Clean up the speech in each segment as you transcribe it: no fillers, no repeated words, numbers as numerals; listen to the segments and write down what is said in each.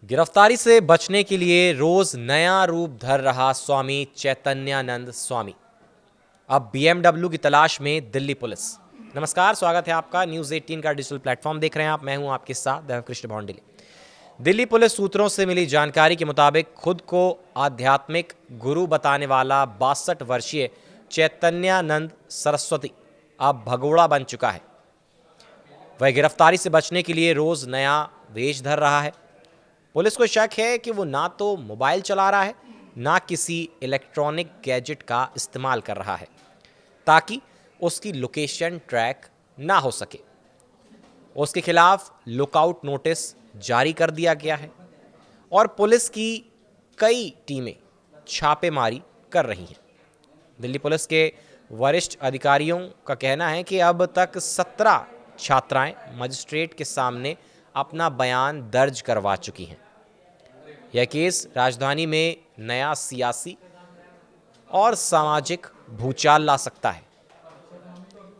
गिरफ्तारी से बचने के लिए रोज नया रूप धर रहा स्वामी चैतन्यानंद स्वामी। अब BMW की तलाश में दिल्ली पुलिस। नमस्कार, स्वागत है आपका न्यूज़ 18 का डिजिटल प्लेटफॉर्म देख रहे हैं आप। मैं हूं आपके साथ देवकृष्ण भौंडीली। दिल्ली पुलिस सूत्रों से मिली जानकारी के मुताबिक खुद को आध्यात्मिक गुरु बताने वाला 62 वर्षीय चैतन्यानंद सरस्वती अब भगोड़ा बन चुका है। वह गिरफ्तारी से बचने के लिए रोज नया वेश धर रहा है। पुलिस को शक है कि वो ना तो मोबाइल चला रहा है, ना किसी इलेक्ट्रॉनिक गैजेट का इस्तेमाल कर रहा है ताकि उसकी लोकेशन ट्रैक ना हो सके। उसके खिलाफ लुकआउट नोटिस जारी कर दिया गया है और पुलिस की कई टीमें छापेमारी कर रही हैं। दिल्ली पुलिस के वरिष्ठ अधिकारियों का कहना है कि अब तक 17 छात्राएं मजिस्ट्रेट के सामने अपना बयान दर्ज करवा चुकी हैं। यह केस राजधानी में नया सियासी और सामाजिक भूचाल ला सकता है,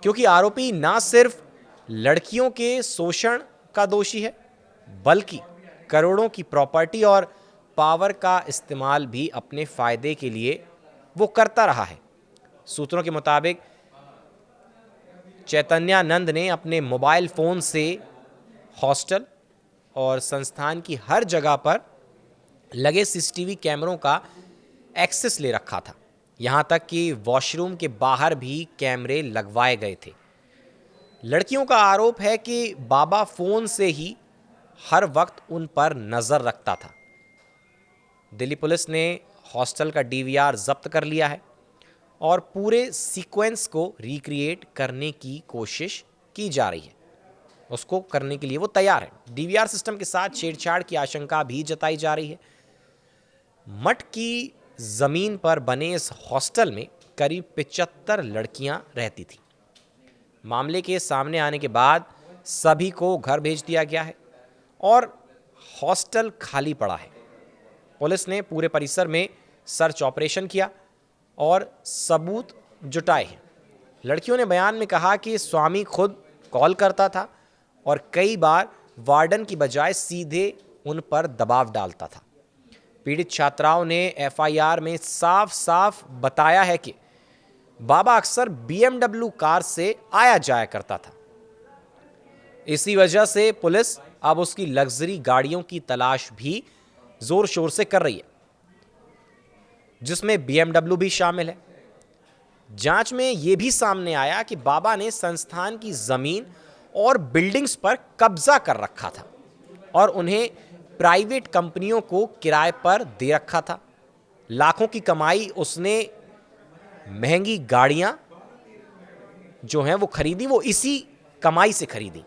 क्योंकि आरोपी ना सिर्फ लड़कियों के शोषण का दोषी है, बल्कि करोड़ों की प्रॉपर्टी और पावर का इस्तेमाल भी अपने फायदे के लिए वो करता रहा है। सूत्रों के मुताबिक चैतन्यानंद ने अपने मोबाइल फोन से हॉस्टल और संस्थान की हर जगह पर लगे CCTV कैमरों का एक्सेस ले रखा था। यहाँ तक कि वॉशरूम के बाहर भी कैमरे लगवाए गए थे। लड़कियों का आरोप है कि बाबा फोन से ही हर वक्त उन पर नज़र रखता था। दिल्ली पुलिस ने हॉस्टल का DVR जब्त कर लिया है और पूरे सीक्वेंस को रिक्रिएट करने की कोशिश की जा रही है। उसको करने के लिए वो तैयार है। DVR सिस्टम के साथ छेड़छाड़ की आशंका भी जताई जा रही है। मठ की जमीन पर बने इस हॉस्टल में करीब 75 लड़कियां रहती थी। मामले के सामने आने के बाद सभी को घर भेज दिया गया है और हॉस्टल खाली पड़ा है। पुलिस ने पूरे परिसर में सर्च ऑपरेशन किया और सबूत जुटाए हैं। लड़कियों ने बयान में कहा कि स्वामी खुद कॉल करता था और कई बार वार्डन की बजाय सीधे उन पर दबाव डालता था। पीड़ित छात्राओं ने FIR में साफ साफ बताया है कि बाबा अक्सर BMW कार से आया जाया करता था। इसी वजह से पुलिस अब उसकी लग्जरी गाड़ियों की तलाश भी जोर शोर से कर रही है, जिसमें BMW भी शामिल है। जांच में यह भी सामने आया कि बाबा ने संस्थान की जमीन और बिल्डिंग्स पर कब्जा कर रखा था और उन्हें प्राइवेट कंपनियों को किराए पर दे रखा था। लाखों की कमाई उसने महंगी गाड़ियां जो हैं वो खरीदी, वो इसी कमाई से खरीदी।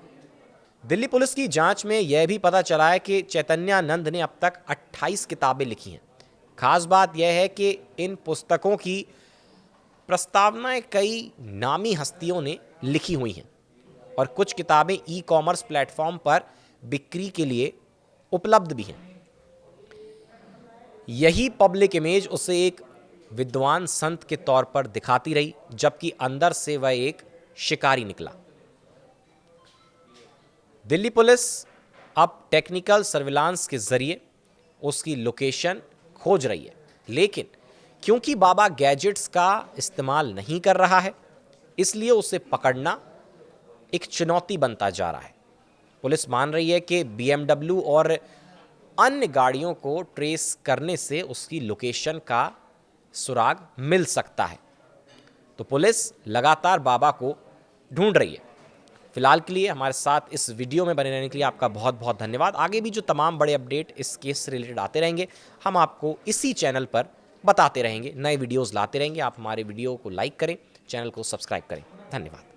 दिल्ली पुलिस की जांच में यह भी पता चला है कि चैतन्यानंद ने अब तक 28 किताबें लिखी हैं। खास बात यह है कि इन पुस्तकों की प्रस्तावनाएं कई नामी हस्तियों ने लिखी हुई हैं और कुछ किताबें ई-कॉमर्स प्लेटफॉर्म पर बिक्री के लिए उपलब्ध भी हैं। यही पब्लिक इमेज उसे एक विद्वान संत के तौर पर दिखाती रही, जबकि अंदर से वह एक शिकारी निकला। दिल्ली पुलिस अब टेक्निकल सर्विलांस के जरिए उसकी लोकेशन खोज रही है, लेकिन क्योंकि बाबा गैजेट्स का इस्तेमाल नहीं कर रहा है, इसलिए उसे पकड़ना एक चुनौती बनता जा रहा है। पुलिस मान रही है कि BMW और अन्य गाड़ियों को ट्रेस करने से उसकी लोकेशन का सुराग मिल सकता है। तो पुलिस लगातार बाबा को ढूंढ रही है। फिलहाल के लिए हमारे साथ इस वीडियो में बने रहने के लिए आपका बहुत बहुत धन्यवाद। आगे भी जो तमाम बड़े अपडेट इस केस से रिलेटेड आते रहेंगे, हम आपको इसी चैनल पर बताते रहेंगे, नए वीडियोज़ लाते रहेंगे। आप हमारे वीडियो को लाइक करें, चैनल को सब्सक्राइब करें। धन्यवाद।